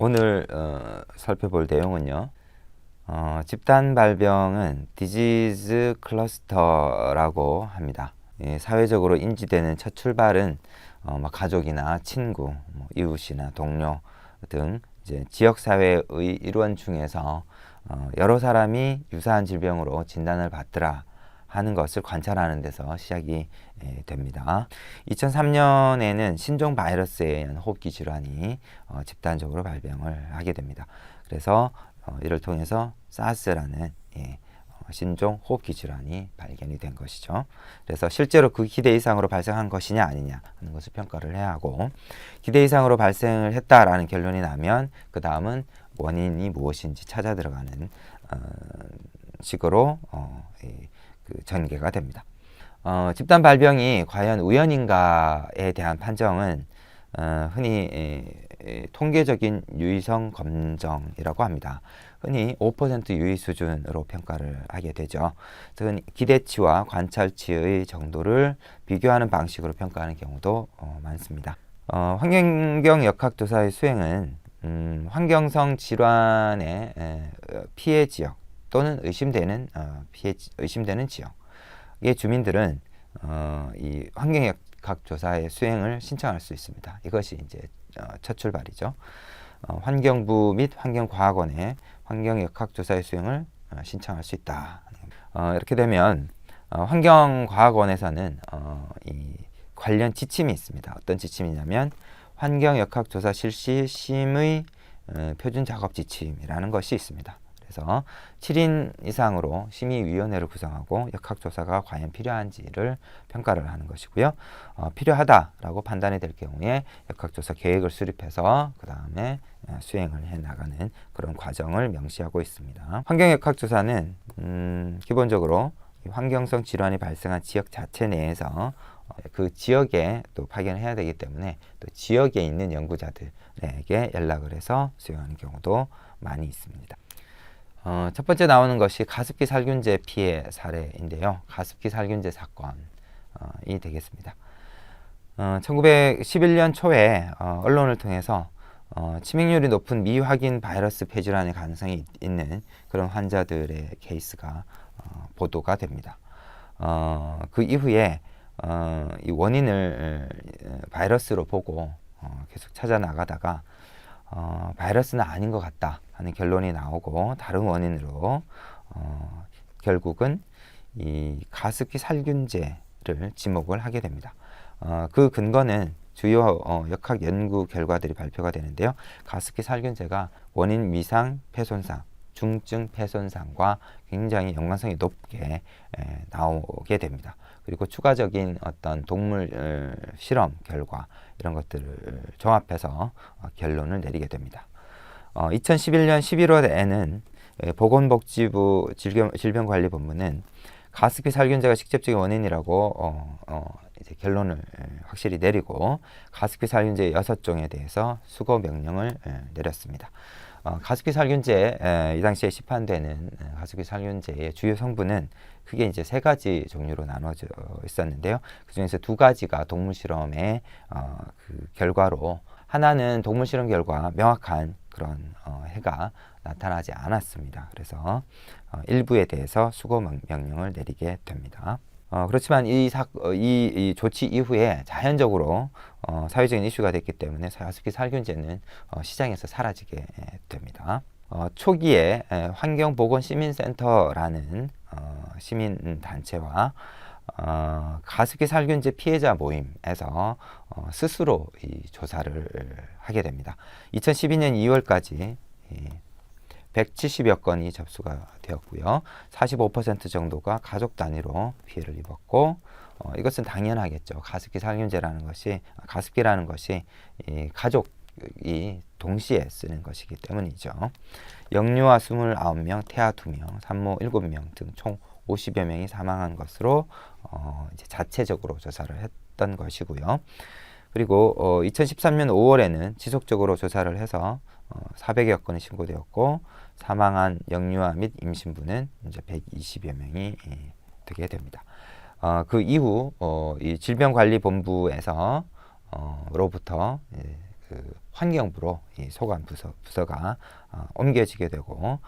오늘 살펴볼 내용은요. 집단 발병은 디지즈 클러스터라고 합니다. 사회적으로 인지되는 첫 출발은 가족이나 친구, 이웃이나 동료 등 이제 지역 사회의 일원 중에서 여러 사람이 유사한 질병으로 진단을 받더라 하는 것을 관찰하는 데서 시작이 됩니다. 2003년에는 신종 바이러스에 의한 호흡기 질환이 집단적으로 발병을 하게 됩니다. 그래서 이를 통해서 사스라는 신종 호흡기 질환이 발견이 된 것이죠. 그래서 실제로 그 기대 이상으로 발생한 것이냐 아니냐 하는 것을 평가를 해야 하고, 기대 이상으로 발생을 했다라는 결론이 나면 그 다음은 원인이 무엇인지 찾아 들어가는 식으로 전개가 됩니다. 집단 발병이 과연 우연인가에 대한 판정은 흔히 통계적인 유의성 검정이라고 합니다. 흔히 5% 유의 수준으로 평가를 하게 되죠. 즉 기대치와 관찰치의 정도를 비교하는 방식으로 평가하는 경우도 많습니다. 환경 역학조사의 수행은 환경성 질환의 피해 지역 또는 의심되는 지역의 주민들은 이 환경역학 조사의 수행을 신청할 수 있습니다. 이것이 이제 첫 출발이죠. 환경부 및 환경과학원에 환경역학 조사의 수행을 신청할 수 있다. 이렇게 되면 환경과학원에서는 이 관련 지침이 있습니다. 어떤 지침이냐면 환경역학 조사 실시 심의 표준 작업 지침이라는 것이 있습니다. 그래서 7인 이상으로 심의위원회를 구성하고 역학조사가 과연 필요한지를 평가를 하는 것이고요. 필요하다라고 판단이 될 경우에 역학조사 계획을 수립해서 그 다음에 수행을 해나가는 그런 과정을 명시하고 있습니다. 환경역학조사는 기본적으로 환경성 질환이 발생한 지역 자체 내에서 그 지역에 또 파견해야 되기 때문에 또 지역에 있는 연구자들에게 연락을 해서 수행하는 경우도 많이 있습니다. 첫 번째 나오는 것이 가습기 살균제 피해 사례인데요. 가습기 살균제 사건이 되겠습니다. 1911년 초에 언론을 통해서 치명률이 높은 미확인 바이러스 폐질환의 가능성이 있는 그런 환자들의 케이스가 보도가 됩니다. 그 이후에 이 원인을 바이러스로 보고 계속 찾아 나가다가 바이러스는 아닌 것 같다 하는 결론이 나오고 다른 원인으로 결국은 이 가습기 살균제를 지목을 하게 됩니다. 그 근거는 주요 역학 연구 결과들이 발표가 되는데요. 가습기 살균제가 원인 미상 폐손상, 중증 폐손상과 굉장히 연관성이 높게 나오게 됩니다. 그리고 추가적인 어떤 동물 실험 결과 이런 것들을 종합해서 결론을 내리게 됩니다. 2011년 11월에는 보건복지부 질병관리본부는 가습기 살균제가 직접적인 원인이라고 이제 결론을 확실히 내리고 가습기 살균제 6종에 대해서 수거 명령을 내렸습니다. 가습기 살균제 이 당시에 시판되는 가습기 살균제의 주요 성분은 크게 이제 3가지 종류로 나눠져 있었는데요. 그 중에서 2가지가 동물 실험의 그 결과로, 하나는 동물 실험 결과 명확한 그런 해가 나타나지 않았습니다. 그래서 일부에 대해서 수거 명령을 내리게 됩니다. 그렇지만 이 조치 이후에 자연적으로 사회적인 이슈가 됐기 때문에 가습기 살균제는 시장에서 사라지게 됩니다. 초기에 환경보건시민센터라는 시민단체와 가습기 살균제 피해자 모임에서 스스로 이 조사를 하게 됩니다. 2012년 2월까지 170여 건이 접수가 되었고요. 45% 정도가 가족 단위로 피해를 입었고, 이것은 당연하겠죠. 가습기라는 것이 이 가족이 동시에 쓰는 것이기 때문이죠. 영유아 29명, 태아 2명, 산모 7명 등 총 50여 명이 사망한 것으로 이제 자체적으로 조사를 했던 것이고요. 그리고 2013년 5월에는 지속적으로 조사를 해서 400여 건이 신고되었고, 사망한 영유아 및 임신부는 이제 120여 명이 되게 됩니다. 그 이후 이 질병관리본부에서 로부터 그 환경부로 이 소관 부서가 옮겨지게 되고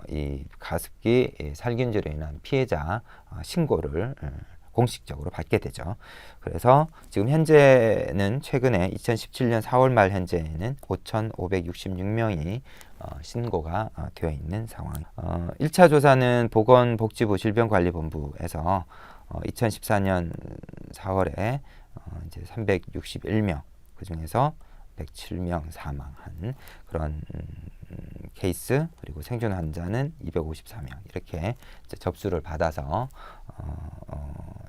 이 가습기 살균제로 인한 피해자 신고를 공식적으로 받게 되죠. 그래서 지금 현재는 최근에 2017년 4월 말 현재는 5,566명이 신고가 되어 있는 상황. 1차 조사는 보건복지부 질병관리본부에서 2014년 4월에 이제 361명, 그 중에서 107명 사망한 그런 케이스, 그리고 생존 환자는 254명 이렇게 이제 접수를 받아서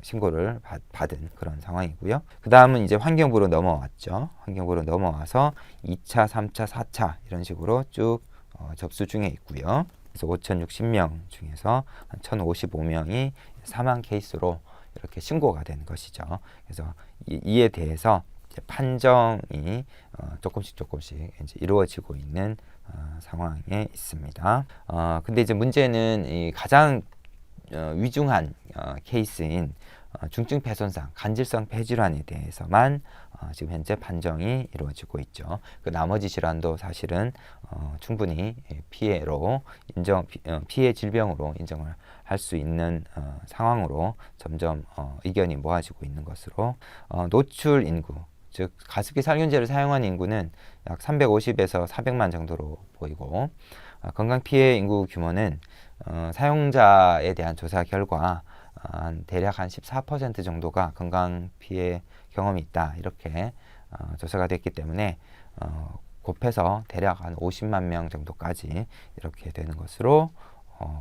신고를 받은 그런 상황이고요. 그 다음은 이제 환경부로 넘어왔죠. 환경부로 넘어와서 2차, 3차, 4차 이런 식으로 쭉 접수 중에 있고요. 그래서 5,060명 중에서 1,055명이 사망 케이스로 이렇게 신고가 된 것이죠. 그래서 이에 대해서 이제 판정이 조금씩 이제 이루어지고 있는 상황에 있습니다. 근데 이제 문제는 이 가장 위중한 케이스인 중증 폐손상, 간질성 폐질환에 대해서만 지금 현재 판정이 이루어지고 있죠. 그 나머지 질환도 사실은 충분히 피해로 피해 질병으로 인정을 할 수 있는 상황으로 점점 의견이 모아지고 있는 것으로 노출 인구, 즉 가습기 살균제를 사용한 인구는 약 350에서 400만 정도로 보이고 건강 피해 인구 규모는 사용자에 대한 조사 결과 대략 한 14% 정도가 건강 피해 경험이 있다 이렇게 조사가 됐기 때문에 곱해서 대략 한 50만 명 정도까지 이렇게 되는 것으로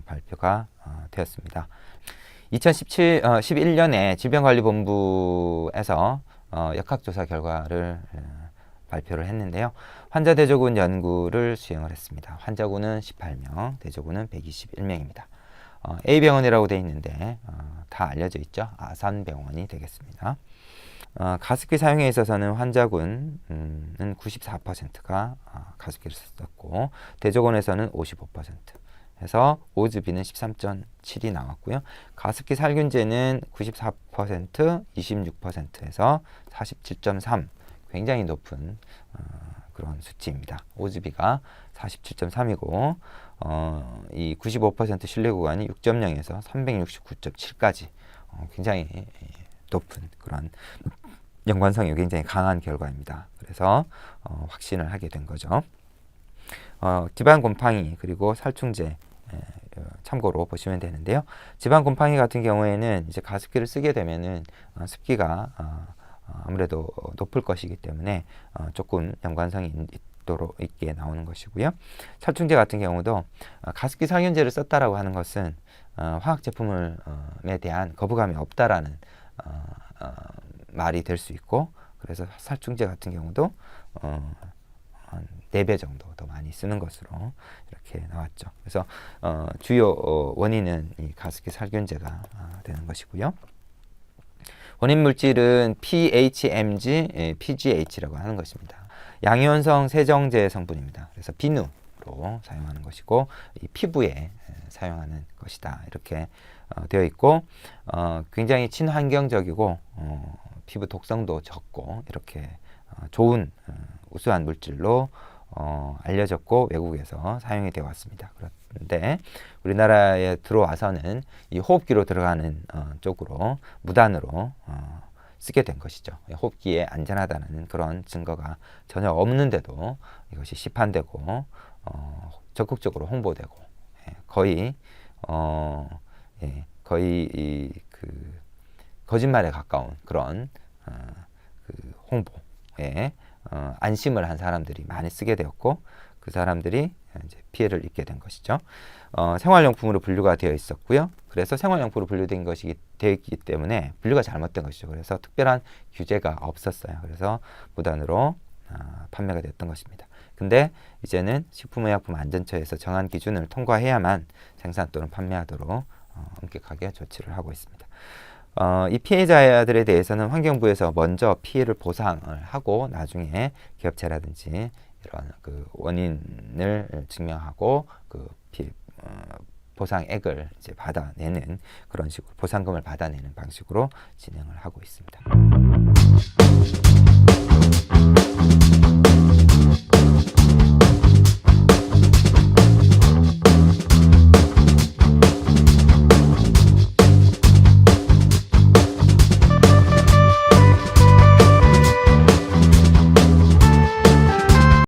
발표가 되었습니다. 2011년에 질병관리본부에서 역학조사 결과를 발표를 했는데요. 환자 대조군 연구를 수행을 했습니다. 환자군은 18명, 대조군은 121명입니다. A병원이라고 되어 있는데 다 알려져 있죠. 아산병원이 되겠습니다. 가습기 사용에 있어서는 환자군은 94%가 가습기를 썼고 대조군에서는 55%, 해서 오즈비는 13.7이 나왔고요. 가습기 살균제는 94%, 26%에서 47.3, 굉장히 높은 그런 수치입니다. 오즈비가 47.3이고 이 95% 신뢰 구간이 6.0에서 369.7까지 굉장히 높은 그런 연관성이 굉장히 강한 결과입니다. 그래서 확신을 하게 된 거죠. 지방 곰팡이 그리고 살충제 참고로 보시면 되는데요. 지방 곰팡이 같은 경우에는 이제 가습기를 쓰게 되면은 습기가 아무래도 높을 것이기 때문에 조금 연관성이 있게 나오는 것이고요. 살충제 같은 경우도 가습기 살균제를 썼다라고 하는 것은 화학 제품에 대한 거부감이 없다라는 말이 될 수 있고, 그래서 살충제 같은 경우도 한 4배 정도 더 많이 쓰는 것으로 이렇게 나왔죠. 그래서 주요 원인은 이 가습기 살균제가 되는 것이고요. 원인 물질은 PHMG, PGH라고 하는 것입니다. 양이온성 세정제 성분입니다. 그래서 비누로 사용하는 것이고 이 피부에 사용하는 것이다 이렇게 되어 있고 굉장히 친환경적이고 피부 독성도 적고 이렇게 좋은 우수한 물질로 알려졌고 외국에서 사용이 되어 왔습니다. 그런데 우리나라에 들어와서는 이 호흡기로 들어가는 쪽으로 무단으로 쓰게 된 것이죠. 호흡기에 안전하다는 그런 증거가 전혀 없는데도 이것이 시판되고 적극적으로 홍보되고 거의 그 거짓말에 가까운 그런 그 홍보에 안심을 한 사람들이 많이 쓰게 되었고 그 사람들이 이제 피해를 입게 된 것이죠. 생활용품으로 분류가 되어 있었고요. 그래서 생활용품으로 분류된 것이 되기 때문에 분류가 잘못된 것이죠. 그래서 특별한 규제가 없었어요. 그래서 무단으로 판매가 됐던 것입니다. 근데 이제는 식품의약품안전처에서 정한 기준을 통과해야만 생산 또는 판매하도록 엄격하게 조치를 하고 있습니다. 이 피해자들에 대해서는 환경부에서 먼저 피해를 보상을 하고 나중에 기업체라든지 이런 그 원인을 증명하고 그 보상액을 이제 받아내는 그런 식으로 보상금을 받아내는 방식으로 진행을 하고 있습니다.